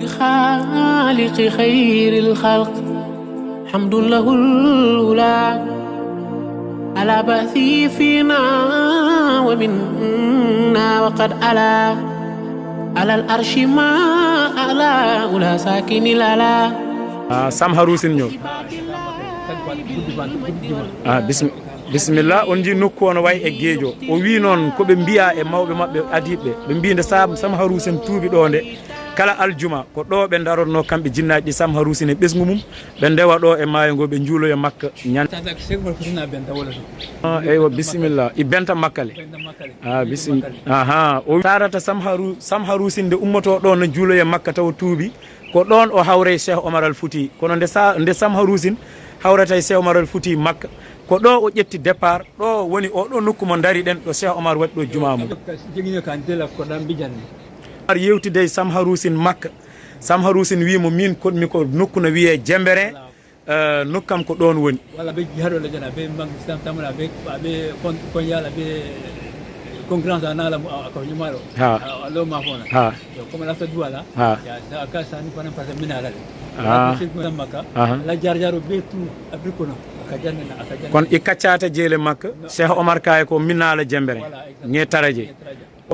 خالق خير الخلق حمد له الأولى على بأثي فينا ومنا وقد ألا على الأرش ما ألا أولى ساكن الألا Sam Haroussine ñëw bisimilla on ji nokku ono way e geejo o wi noon ko ɓe mbiya e mawɓe maɓɓe adiɓɓe ɓe mbinde Sam Haroussine tuubi ɗo nde kala aljuma ko ɗo ɓe daronno kamɓe jinnaji ɗi Sam Haroussine e ɓesgu mum ɓe ndewa ɗo e maayo ngo ɓe juuloya makka eywa bisimilla i benta makkale bisimilla o tarata Sam Haroussine nde ummoto ɗo no juuloya makka taw tuubi ko ɗon o hawre Cheikh Omar Al Fouti kono nde Sam Haroussine hawrata e Cheikh Omar Al Fouti makka ko ɗo o ƴetti départ ɗo woni o ɗo nokku mo dari ɗen ɗo Cheikh Omar waɗi ɗo juma mum yewtide Sam Haroussine makka Sam Haroussine wimo min koɗmi ko nokku no wiye Jembere nokkam ko ɗon woni walla ɓe jihaɗo leƴen aɓe banque tamana aɓe koñal aɓe concurrence a naala ko ñumaɗo alo ma fona comme lafta duwala ka sani fana par ce que mina alade makka la jarjaro be tout abri kono kono i kaccata jeele makka Cheikh Omar kaye ko minnaala Jembere ñe taraje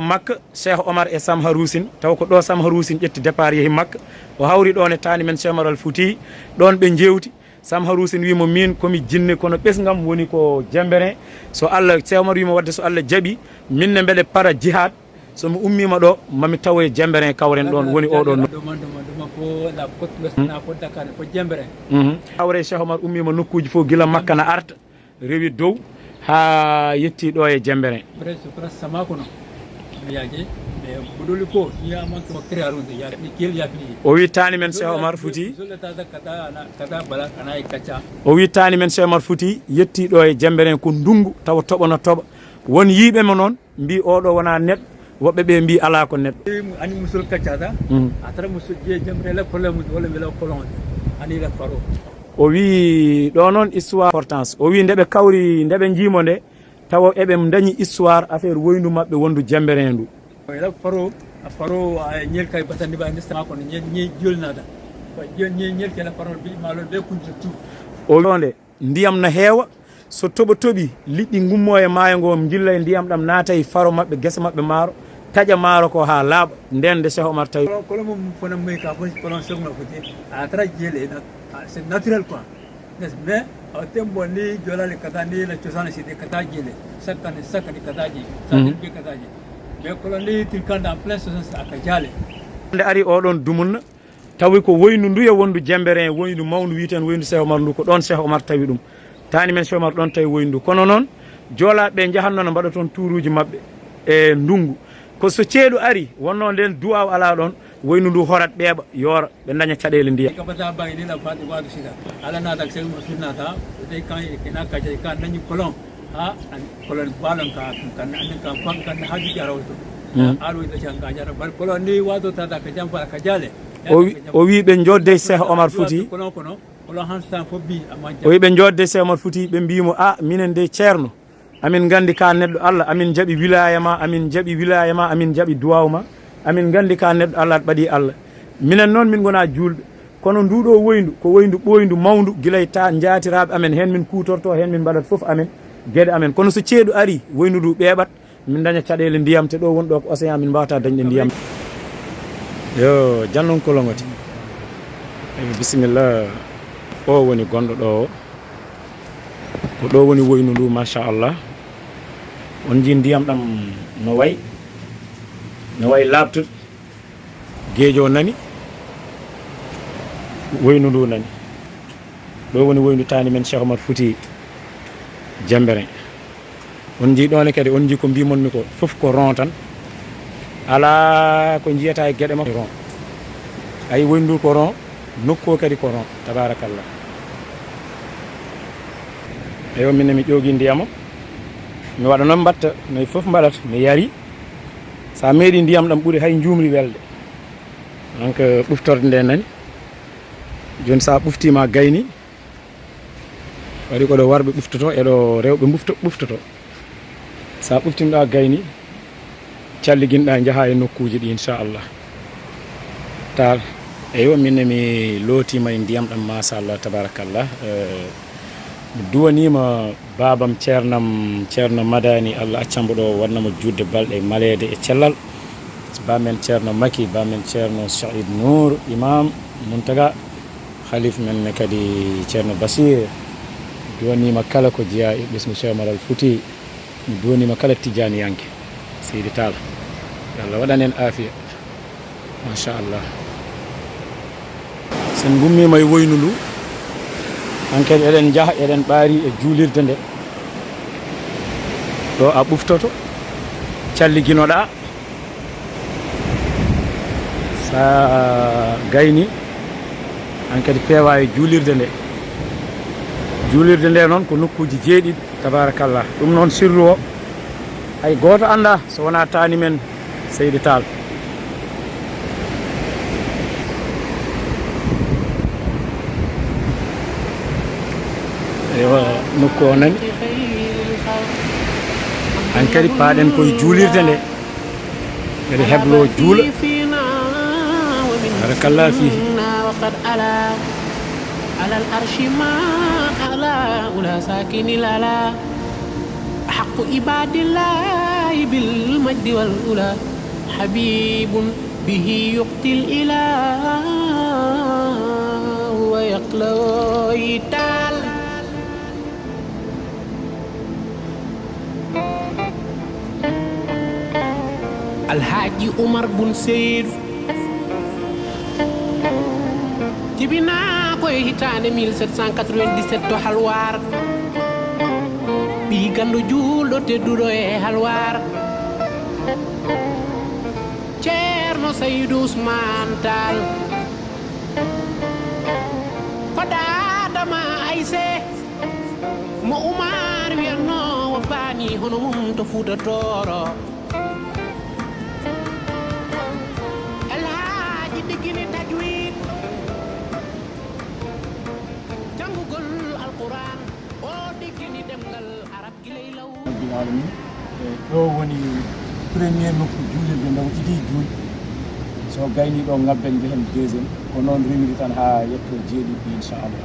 makka Cheikh Omar e Sam Haroussine taw ko ɗo Sam Haroussine ƴetti départ yeehi makka o hawri ɗon e tani men Cheikh Omar Al Fouti ɗon ɓe jewti Sam Haroussine wimo min komi jinne kono ɓesgam woni ko Jembere so Allah Cheikh Omar wimo wadde so Allah jaaɓi minne mbeɗe para jihad somi ummima ɗo mami taw e Jembere kawren ɗon woni oɗo hawre Cheikh Omar ummima nokkuji fof gila makka na arta rewi dow ha yetti ɗo e Jembere o wi tani men Cheikh Omar Fouti o wi tani men Cheikh Omar Fouti yetti ɗo e Jembere ko ndungu tawa toɓano toɓa won yiɓemo noon mbi oɗo wona neɗɗo woɓɓe ɓe mbi ala ko neɗɗo ani musul kaccata atara musul je Jembere la problème wala wela kolon ani la faro o wi ɗo noon histoire importance o wi ndeɓe kawri ndeɓe jimo nde tawa eɓe dañi histoire affaire woyndu mabɓe wondu Jembere ndu ela faro ñel kay batandi ba ndesta ko ñel jolnada ñel kala faro bi malo be kunta tu o londe ndiyam na heewa so toɓi liɗɗi gummo e maayo ngo jilla e ndiyam ɗam naata e faro mabɓe gesa mabɓe maaro taƴa maaro ko ha laaɓa ndende Cheikh Omar tawi kolo mum fona moy ka fo kolon segno foti a tra jele c'est naturel quoi mais au tempo ni jolale kata ni la cosana sidi kata jele sakane kata ji sakane be kata ji mais kolon ni tilkanda en plein sens aka jale nde ari oɗon dumunna tawi ko woynu nduya wondu Jembere woynu mawnu wiiten woynu Cheikh Omar ndu ko ɗon Cheikh Omar tawi ɗum tani men Cheikh Omar ɗon tawi woyndu kono noon joolaɓe jahanno no mbaɗa toon touruji mabɓe e ndungu ko so ceeɗu ari wonno nden duwaw ala ɗon woynu ndu horat ɓeeɓa yoora ɓe daña caɗele ndiyam kabata bangi ni la fati wadu sida ala nata ak segu sunata de kan kena ka jay kan nañu kolon kolon balon ka fam kan haji jarawto alu ita janga jara bal kolon ni wado tata ka jampa ka jale o wi ɓe jodde Cheikh Omar Fouti o wi ɓe jodde Cheikh Omar Fouti ɓe mbimo minen de ceerno amin gandi ka neɗɗo Allah amin jaaɓi wilaya ma amin jaaɓi duwaw ma amin gandi ka neɗɗo Allah ɓaɗi Allah minen noon min gona julɓe kono nduɗo woyndu ko woyndu ɓoyndu mawdu guilay ta jaatiraɓe amen hen min kutorto hen min mbaɗat foof amen gueɗe amen kono so ceeɗu ari woyndu ndu ɓeeɓat min daña caɗele ndiyam te ɗo woni ɗo ko océan min mbawata dañde ndiyam yo jannon kolongoti bisimilla o woni gonɗo ɗo o ko ɗo woni woynu ndu machallah on ji ndiyam ɗam no way labtude geejo nani woynu ndu nani ɗo woni woynu tani men Cheikh Omar Fouti Jembere on ji ɗone kadi on ji ko mbimonmi ko fof ko ron tan ala ko jiyata e gueɗe makko ron ayi woynu ndu ko ron nokko kadi ko ron tabarakallah eyo minne mi ƴoogi ndiyam mi waɗa noon mbatta no fof mbaɗata mi yari sa meeɗi ndiyam ɗam ɓuuri hay jumri welde donc ɓuftorde nde nani joni sa ɓuftima gayni waɗi koɗo warɓe ɓuftoto eɗo rewɓe ɓuftoto sa ɓuftimɗa gayni calliginɗa jaaha e nokkuji ɗi inchallah tal eyo minne mi lootima e ndiyam ɗam machallah tabarakallah mi duwanima babam ceerno madani Allah accambo ɗo wannamo judde balɗe malede e cellal bamen ceerno maki bamen ceerno saïd nour imam muntaga khalif men kadi ceerno basir duwanima kala ko jeeya e ɓesgu cheikh maral fouti mi duwanima kala tidiane yanke seydi tall Allah waɗan en afiya machallah sen gummima e woynu ndu hankkadi eɗen jaaha eɗen ɓaari e juulirde nde ɗo a ɓuftoto calliginoɗa sa gayni hankkadi peewa e juulirde nde noon ko nokkuji jeeɗiɗi tabarakallah ɗum noon sirru o hay goto anda so wona tani men seydi tall ewa nokku o nani han kadi paaɗen koye juulirde nde kadi heblo juula barakallah fihi على الأرش ما أعلى ولا ساكن الأعلى حق عباد الله بالمجد والأولى حبيب به يقتل الإله ويقلو يتال الحاج عمر بن سيد tibina koye hitande 1797 to halwar ɓi gandu julɗo tedduɗo e halwar ceerno saydou ousmane tall ko dadama ayse mo oumar wiyanno wo faani hono mum to fuuta toro alhaji diggini tajwid ɗo woni premier nokku juulirde nde titi juul so gayni ɗo ngabben jehen deuxiéme ko noon rimiri tan ha yetto jeeɗiɗi inchallah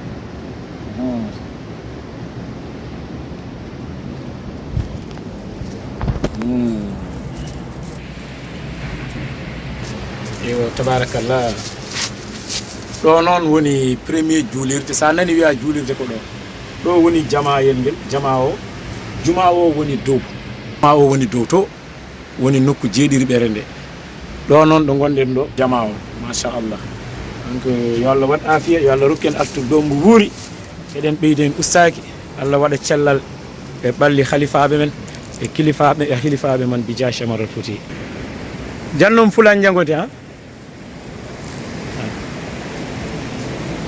yo tabarakallah ɗo noon woni premier juulirde sa nani wiya juulirde ko ɗo woni jamayel ngel jama o juma o woni dow to woni nokku jeeɗiriɓere nde ɗo noon ɗo gonɗen ɗo jama o machallah donc yo Allah waɗ afiya yo Allah rokken actu dow mbo wuuri eɗen ɓeyde en ustaki Allah waɗa cellal e ɓalli khalifaɓe men e kilifaɓe e hilifaɓe man bija chamaral fouti jannom fulan jangode ha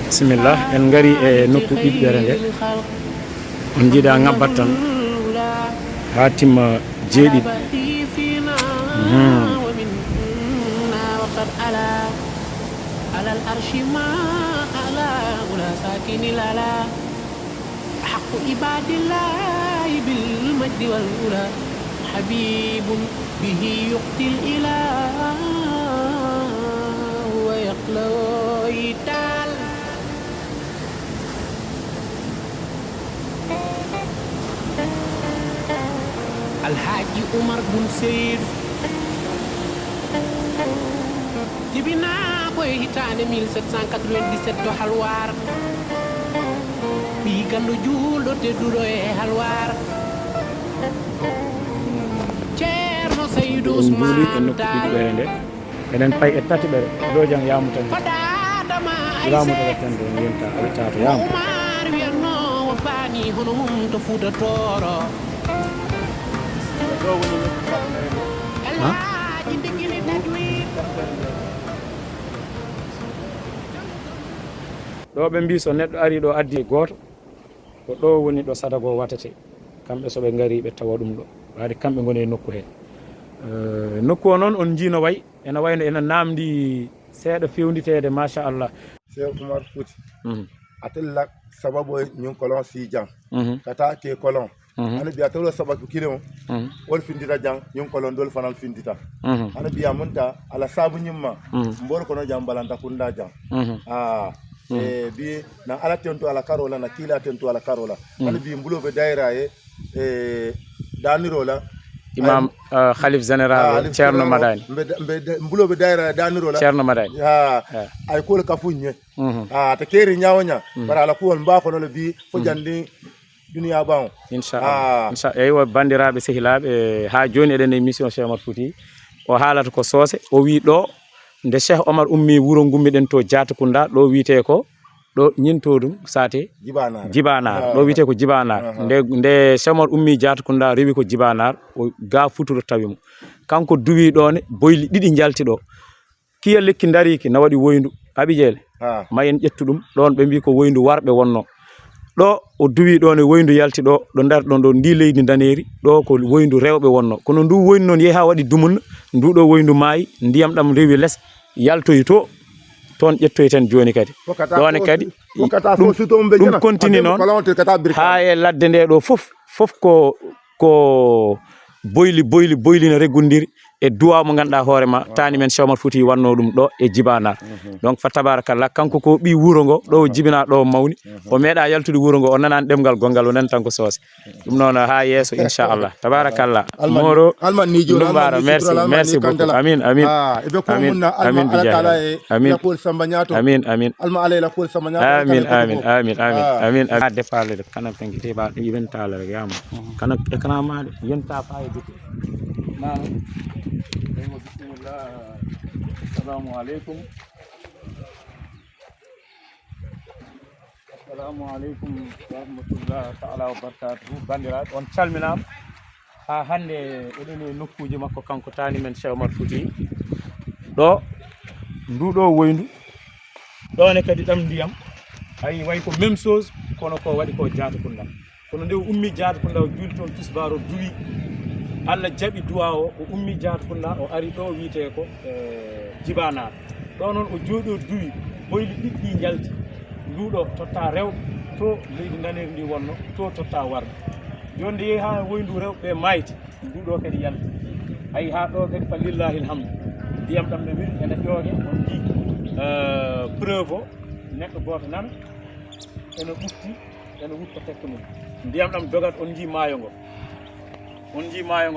bisimillah en gari e nokku ɓiɓɓere nde on jiiɗa ngabbat tan ha timma jeeɗiɗi على الأرش ما أعلى ولا ساكن الأعلى حق عباد الله بالمجد والأولى حبيب به يقتل الإله ويقلو يتال الحاج عمر بن سيد tibina koye hitande 1797 to halwar ɓi gandu julɗo tedduɗo e halwar ceerno saydou ousmane tall eɗen pay e tatiɓere ɗo jang yamu tan ko dadama yamuɗo tan ɗo yenta aɗa tato yamu oumar wiyanno wo faani hono mum to fuuta toro alhaji diggini tajwid ɗo ɓe mbi so neɗɗo ari ɗo addi goto ko ɗo woni ɗo sadago watete kamɓe soɓe ngari ɓe tawa ɗum ɗo waade kamɓe goni e nokku he nokku o noon on jiino way ene wayno ene namdi seeɗa fewnditede machallah Cheikh Oumar Fouti atella sababu ñun kolon si jang kata ke kolon ana biya tawlo sabatu kilimo wol findita jang ñun ko lon dol fanal findita ana biya munta ala sabu ñimma mbol ko no jam balanta kunda jang bi na ala tento ala karola na kila tento ala karola ana bi mbulo be daira danirola imam khalif général Thierno Madani mbulo be daira danirola Thierno Madani ay ko ka funye ta keri nyawnya bara ala ko mba ko no bi fo jandi duniya bawo inchallah eywa bandiraɓe sehilaɓe ha joni eɗen émission Cheikh Omar Fouti o haalata ko soose o wi ɗo nde Cheikh Omar ummi wuro gummiɗen to Diatakunda ɗo wiite ko ɗo ñinto ɗum sate jibanar ɗo wiite ko jibanar nde Cheikh Omar ummi Diatakunda rewi ko jibanar o ga Futuro tawi mo kanko duwi ɗone boyli ɗiɗi jalti ɗo kiya lekki dariki na waɗi woyndu aɓijeele ma en ƴettu ɗum ɗon ɓe mbi ko woyndu warɓe wonno ɗo o duwi ɗon e woyndu yalti ɗo dar ɗon ɗo ndi leydi daneri ɗo ko woyndu rewɓe wonno kono ndu woyndu noon yeehi ha waɗi dumunna nduɗo woyndu maayi ndiyam ɗam rewi less yaltoyi to toon ƴettoyten joni kadi ɗone kadi ɗum continue noon ha e ladde nde ɗo fof ko boyli no reggundiri e duwa mo ganduɗa hoorema tani men Cheikh Omar Fouti wanno ɗum ɗo e jibanar donc fa tabarakallah kanko ko ɓi wuro ngo ɗo jibina ɗo mawni o meeɗa yaltude wuro ngo o nanani ɗemgal gongal o nan tan ko soose ɗum noon ha yesso inchallah tabarakallah moro lumbara merci beaucoup amin ha defalede kana penki teɓa yiɓen tala rek yama kana écran maɗe yenta faye bite bismillah assalamu alaikum wa rahmatullahi ta'ala wa barakatuhu bandiraɓe on calminama ha hande eɗen e nokkuji makko kanko tani men Cheikh Omar Fouti ɗo nduɗo woyndu ɗone kadi ɗam ndiyam ayi way ko même chose kono ko waɗi ko Diatakunda kono nde ummi Diatakunda o julti toon tusbaro duwi Allah jaɓi duwa o ummi Diatakunda o ari ɗo wiite ko jibanar ɗo noon o jooɗi o duwi boyli ɗiɗɗi jalti nduɗo totta rewɓe to leydi daneri ndi wonno to totta warde joni nde yeehi ha woyndu rewɓe mayti nduɗo kadi yalti ayi ha ɗo kadi fa lillahi alhamdu ndiyam ɗam ne wiri ene ƴooge on jii preuve o neɗɗo goto nana ene ɓufti ene wutta tekka mum ndiyam ɗam dogat on jii maayo ngo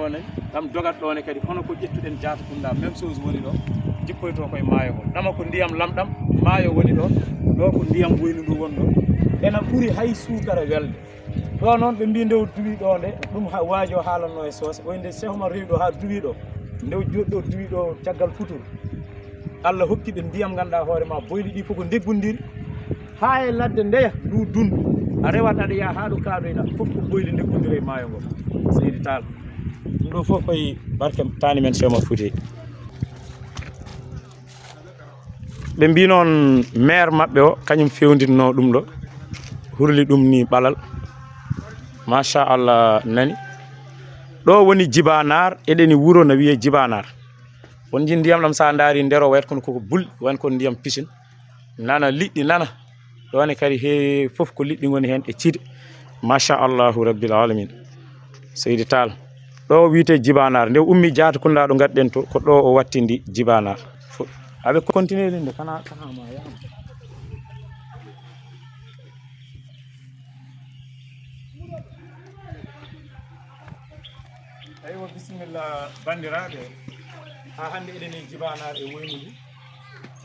nani ɗam dogat ɗone kadi hono ko ƴettuɗen Diatakunda même chose woni ɗo jippoyto koye maayo ngo ɗama ko ndiyam lamɗam maayo woni ɗo ko ndiyam woynu ndu woni ɗo ena ɓuuri hay suukara welde ɗo noon ɓe mbi nde o duwi ɗo nde ɗum waaji o haalanno e soose o nde Cheikh Omar rewi ɗo ha duwi ɗo nde o joɗɗi ɗo duwi ɗo caggal Futuro Allah hokki ɓe ndiyam ganduɗa hoorema boyli ɗi fof ko deggundiri ha e ladde ndeya ndu dundu a rewat aɗa yaa ha ɗo kaaɗoyɗa fof ko boyli deggundiri e maayo ngo Seydi Tall ɗum ɗo fof koye barke tani men Cheikh Omar Fouti ɓe mbi noon maire maɓɓe o kañum fewndinno ɗum ɗo hurli ɗum ni ɓalal machallah nani ɗo woni jibanar eɗeni wuro no wiye jibanar on jii ndiyam ɗam sa daari nder o wayata kono koko bulɗi woni ko ndiyam piscine nana liɗɗi nana ɗone kadi he fof ko liɗɗi goni hen e ciide machallahu rabbil alamin Seydi Tall ɗo wiite jibanar nde ummi Diatakunda ɗo gadɗen to ko ɗo o wattindi jibanar aɓe continuer nde kana ma yama aywa bisimilla bandiraɓe ha hande eɗen e jibanar e woynudu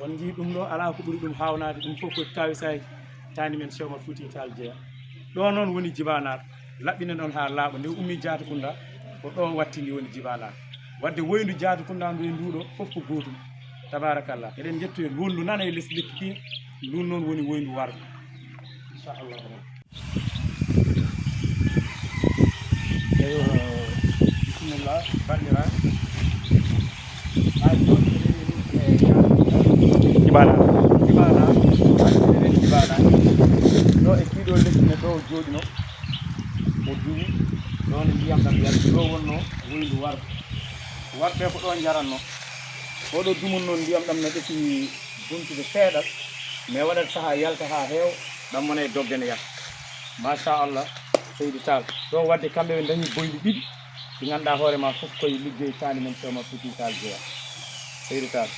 on jii ɗum ɗo ala ko ɓuuri ɗum hawnade ɗum fof ko tawi say tani men Cheikh Omar Fouti Tall jeeya ɗo noon woni jibanar laɓɓinen ɗon ha laaɓa nde ummi Diatakunda ko ɗo wattindi woni jibanar wadde woyndu Diatakunda ndu e nduɗo fof ko gotum tabarakallah eɗen jettu en wondu nana e less lekki ki ndun noon woni woyndu warde inchallah eyo bismillah bandira jibana ɗo e kiiɗo lekki ne ɗo jooɗino o duwi ɗon ndiyam ɗam yalti ɗo wonno woyndu warɓe ko ɗon jaranno oɗo dumun noon ndiyam ɗam ne ɗefi buntude seeɗal mais waɗat saaha yalta ha heew ɗam wona e dogge ne yata machallah Seydi Tall ɗo wadde kamɓe ɓe dañi boyli ɗiɗi ɗi ganduɗa hoorema fof koye liggey tani men Cheikh Oumar Foutiyou Tall jeeya Seydi Tall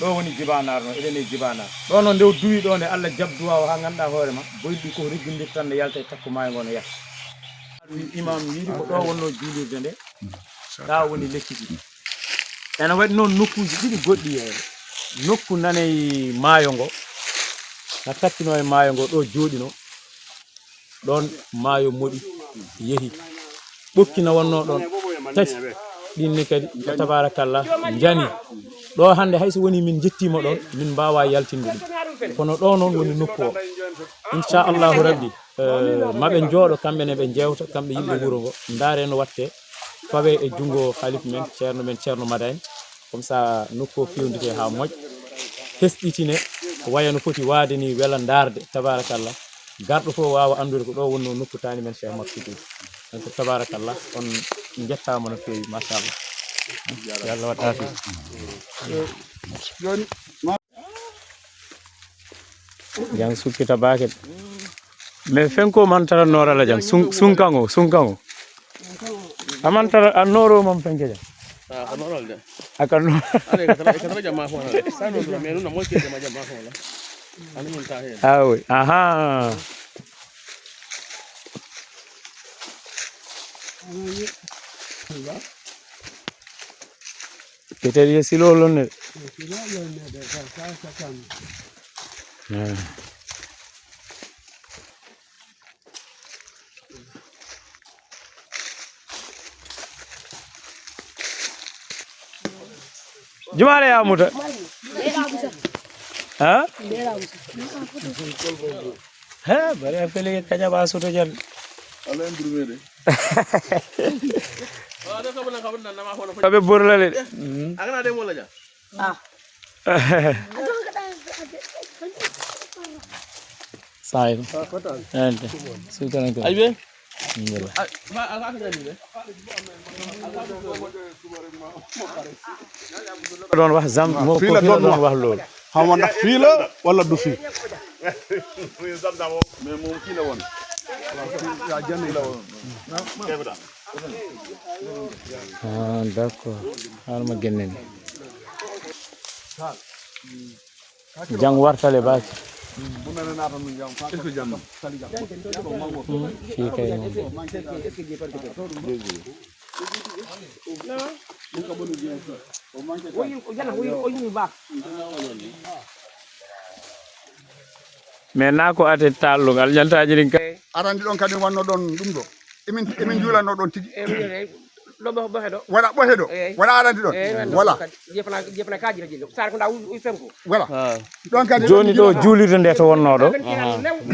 ɗo woni jibanar no eɗen e jibanar ɗo noon nde duwi ɗo nde Allah jabduwa o ha ganduɗa hoorema boyli ko riggodir tan ne yalta e takko maayo ngo no yaha imam wiide ko ɗo wonno juulirde nde ɗa woni lekkiji ene waɗi noon nokkuji ɗiɗi goɗɗi e nokku nane maayo ngo na takkino e maayo ngo ɗo jooɗino ɗon maayo moɗi yeehi ɓokkina wonno ɗon tati ɗinni kadi tabarakallah jani ɗo hande hayso woni min jettima ɗon min mbawa yaltinde ɗum kono ɗo noon woni nokku o inchallahu rabbi maɓe jooɗo kamɓene ɓe jewta kamɓe yimɓe wuuro ngo ndaare no watte fawe e jungo halif men ceerno Madani comme ça nokku o fewndite ha moƴ hesɗitine waya no foti waade ni wela darde tabarakallah garɗo fof wawa andude ko ɗo wonno nokku tani men Cheikh Oumar Foutiyou donc tabarakallah on jettama no fewi machallah yallah wat afi jang sukkita bakel mais fenko man tara norala jang sunkango aman tara noro mom fenke jang norol de akan no ka jama fo na sano do me no mo ke jama fo la ani min ta he ah oui aha Peter silo lonne Jumare ya muta ha ha bare afele kaja basu to jan ala en burmede abe borlale agana de mo la ja sai ente sultan ko aybe don wax zam mo ko don wax lool xamoon ndax fii la wala du fii mais moom kii la woon yaa jënd la woon ah d'accord xaaral ma génne ni jàng wartale baak bu mel ne naata nu jàng est-ce que jàng fii kay mais naa ko ate tallungal ñantaji ɗin kay arandi ɗon kadi wanno ɗon ɗum ɗo emin juulanno ɗon tigi ɗo ɓohe ɗo waɗa ɓohe ɗo waɗa arandi ɗon voilà jefana kaji radio sar ko ndaw fenko voilà ɗon kadi joni ɗo juulirde nde to wonno ɗo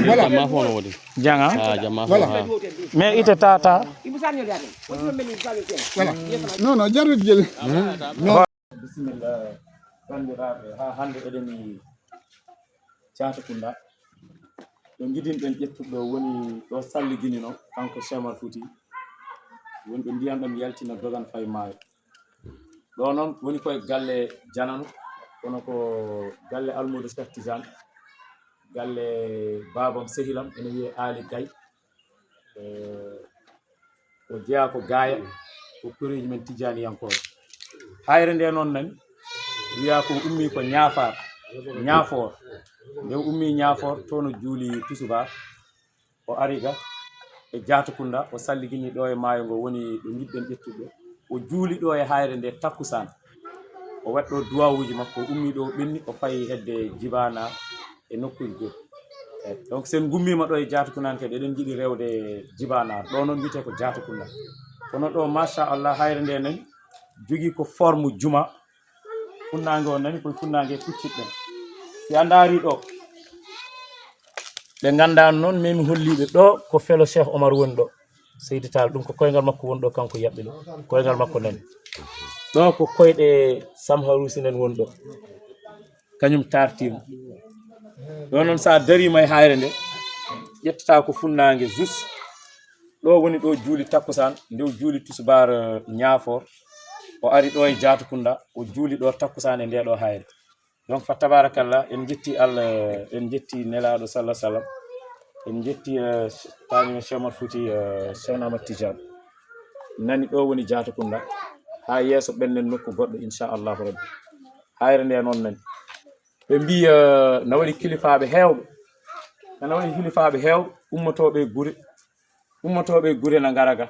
voilà jama fo no wodi janga jama fo voilà mais ite tata voilà non non jarrit jeli bisimillah bandiraɓe ha hande eɗen Catakunda ɗo jiɗinɗen ƴettuɗo woni ɗo salliginino kanko Cheikh Oumar Foutiyou wonɓe ndiyan ɗam yaltina dogan fay maayo ɗo noon woni koye galle jananu kono ko galle Almoudou Cheikh Tidiane galle babam sehilam ene wiye Ali Gaye o jeeya ko gaaya ko kureji men Tidjaniyankoɓe hayre nde noon nani wiya ko ummi ko ñaafor nde ummi ñaafor tono juuli tusuba o ariga e Diatakunda o salligini ɗo e maayo ngo woni ɗo jiɗɗen ƴettuɗo o juuli ɗo e hayre nde takkusan o waɗɗo duwawuji makko o ummi ɗo ɓenni o fayi hedde jibana e nokkuji goɗɗi donc sen gummima ɗo e Diatakunda kadi eɗen jiiɗi rewde jibanar ɗo noon wiyete ko Diatakunda kono ɗo machallah hayre nde nani jogui ko forme juma funnague o nani koye funnague pucciɗɗen si a daari ɗo ɓe gandano noon min holliɓe ɗo ko felo Cheikh Oumar woni ɗo Seydi Tall ɗum ko koyngal makko woni ɗo kanko yaɓɓi ɗo koyngal makko nani ɗo ko koyɗe Samharousi nen woni ɗo kañum tartima ɗo noon sa darima e hayre nde ƴettata ko funnague juste ɗo woni ɗo juuli takkusan ndew juuli tusubar ñaafor o ari ɗo e Diatakunda o juuli ɗo takkusan e nde ɗo hayre donc fa tabarakallah en jetti Allah en jetti nelaɗo sallah sallam en jetti taani Cheikh Omar Fouti Cheikh Ahmad Tidiane nani ɗo woni Diatakunda ha yeeso ɓennen nokku goɗɗo inchallahu rabbi hayre nde noon nani ɓe mbi na waɗi kilifaɓe heewɓe ana waɗi kilifaɓe heewɓe ummotoɓe gure na ngara ga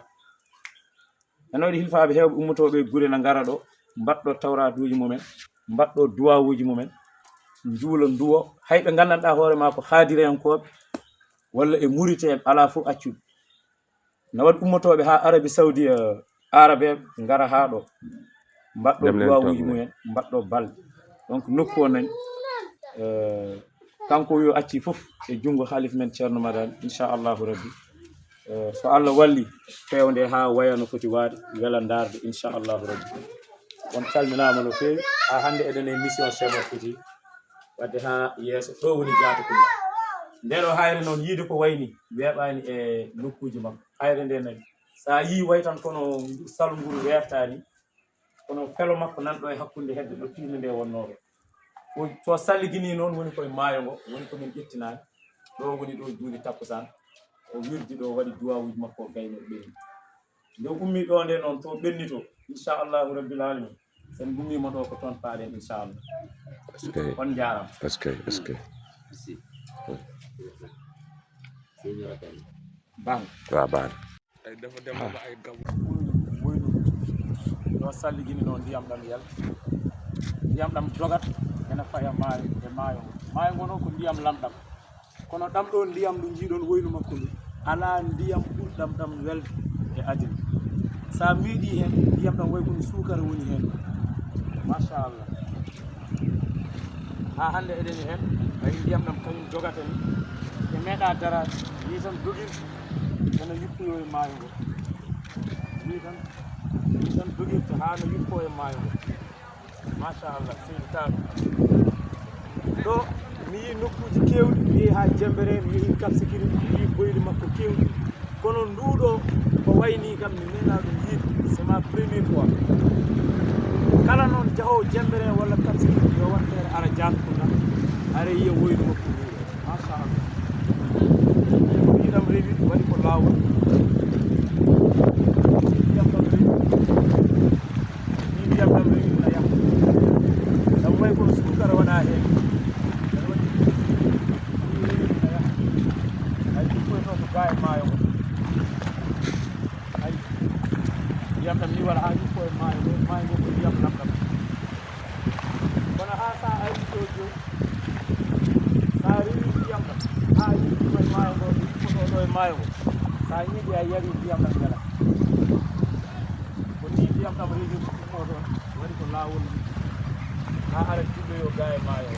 ana waɗi kilifaɓe heewɓe ummotoɓe gure na ngara ɗo mbaɗɗo tawraduji mumen mbaɗɗo duwawuji mumen njuula nduwo hayɓe gandanɗa hoore ma ko haadireyankoɓe walla e murite ala fof accuɓe na waɗi ummotoɓe ha Arabie Saoudi arabeɓe ngara ha ɗo mbaɗɗo duwawuji mumen mbaɗɗo balɗe donc nokku o nani kanko yo acci fof e jungo halif men Ceerno Madani inchallahu rabbi so Allah walli fewde ha waya no foti waade wela darde inchallahu rabbi on calminama no fewi ha hande eɗen e mission Cheikh Omar Fouti wadde ha yeeso ɗo woni Diatakunda ndeɗo hayre noon yiide ko wayni weeɓani e nokkuji makko hayre nde nani sa yi way tan kono salu nguru wertani kono felo makko nanɗo e hakkude hedde ɗo tiinde nde wonnoɗo so salligini noon woni koye maayo ngo woni komin ƴettinani ɗo woni ɗo juuli takkusan o wirdi ɗo waɗi duwawuji makko o gayno ɓenni nde ummi ɗo nde noon to ɓenni to inchallahu rabbil alamin sen gummima ɗo ko toon paaɗen inchallah on jarama ban ban ɗo salligini noon ndiyam ɗam yel ndiyam ɗam jogat ene faya maayo e maayo ngo noon ko ndiyam lamɗam kono ɗam ɗo ndiyam ɗum jiiɗon woynu makko ndu ala ndiyam ɓurɗam ɗam welde e adina sa miiɗi hen ndiyam ɗam way kono suukara woni hen machallah ha hande eɗen hen ay ndiyam ɗam kañum jogata ni e meeɗa darade yi tan dogirta ene yuppoyo e maayo ngo yi tan dogirta ha no yuppo e maayo ngo machallah seydi taal ɗo mi yi nokkuji kewɗi mi yehi ha Jembere mi yehi Cap Skirring mi yi boyli makko kewɗi kono nduɗo ko wayni kam mi meeɗa ɗum yiide c'est ma première fois kala noon jahowo Jembere walla Cap Skirring yo wat feere ara Diatakunda ara yiya woyni makko nduɗo machallah yiɗam rewi waɗi ko lawol ndiyam ɗam rewi na yaha ɗam way kono suukara waɗa hen ga e maayo ngo ay ndiyam ɗam ni waɗa ha yuppo e maayo ngo ko ndiyam lamɗam kono ha sa ari ɗo joni sa rewi ndiyam ɗam ha yuppo e maayo ngo yuppoto ɗo e maayo ngo sa ñiɗi a yari ndiyam ɗam wela ko ni ndiyam ɗam rewi ko ɗon waɗi ko lawol ha ara jilloyo ga e maayo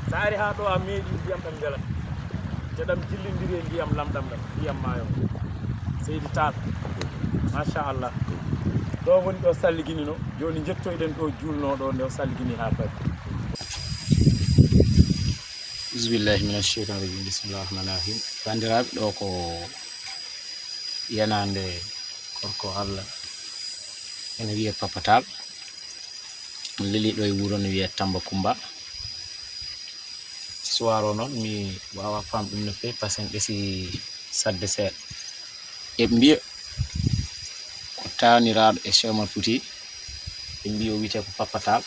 sa ari ha ɗo a meeɗi ndiyam ɗam welat te ɗam jillidiri e ndiyam lamɗam ɗam ndiyam maayo seydi taal machallah ɗo woni ɗo salligini no joni jettoyɗen ɗo julno ɗo nde o salligini ha pari bismillahi minash shaitan rajim bismillahir rahmanir rahim bandiraɓe ɗo ko yanande korko Allah ene wiye Papatal leli ɗo e wuro no wiye Tambacounda soir o noon mi wawa fam ɗum no fewi par ce que en ɓesi sadde seeɗa eɓe mbiya ko taniraɗo e Cheikh Omar Fouti ɓe mbi o wiyete ko Papatal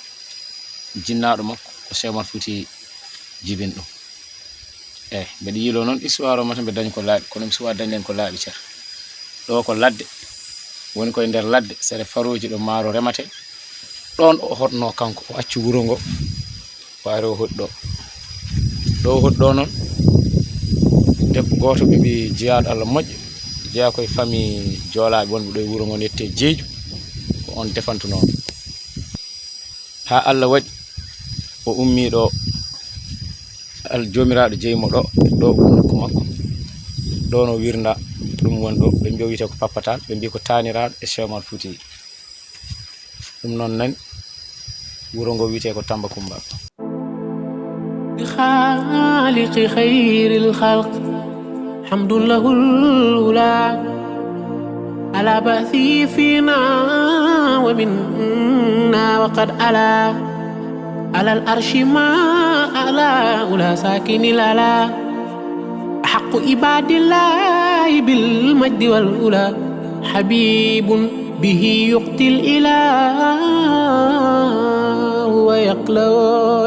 jinnaɗo makko ko Cheikh Omar Fouti jibin ɗum mbeɗa yilo noon histoire o mata mbe dañi ko laaɓi kono mi suwa dañɗen ko laaɓi ceer ɗo ko ladde woni koye nder ladde sere faroji ɗo maaro remate ɗon o hotno kanko o acci wuro ngo o ari o hoɗi ɗo o hoɗi ɗo noon debbo goto ɓe mbi jeyaɗo Allah moƴƴo jeeya koye famille joolaɓe wonɓe ɗo e wuro ngo nette Jeeju ko on defantuno ha Allah waɗi o ummi ɗo jomiraɗo jeymo ɗo nokku makko ɗo no wirda ɗum woni ɗo ɓe mbi o wiyete ko Papatal ɓe mbi ko taniraɗo e Cheikh Omar Fouti ɗum noon nani wuro ngo wiyete ko Tambacounda خالق خير الخلق حمد له الأولى على بأثي فينا ومنا وقد ألا على الأرش ما أعلى أولى ساكن الأعلى حق عباد الله بالمجد والأولى حبيب به يقتل الإله ويقلو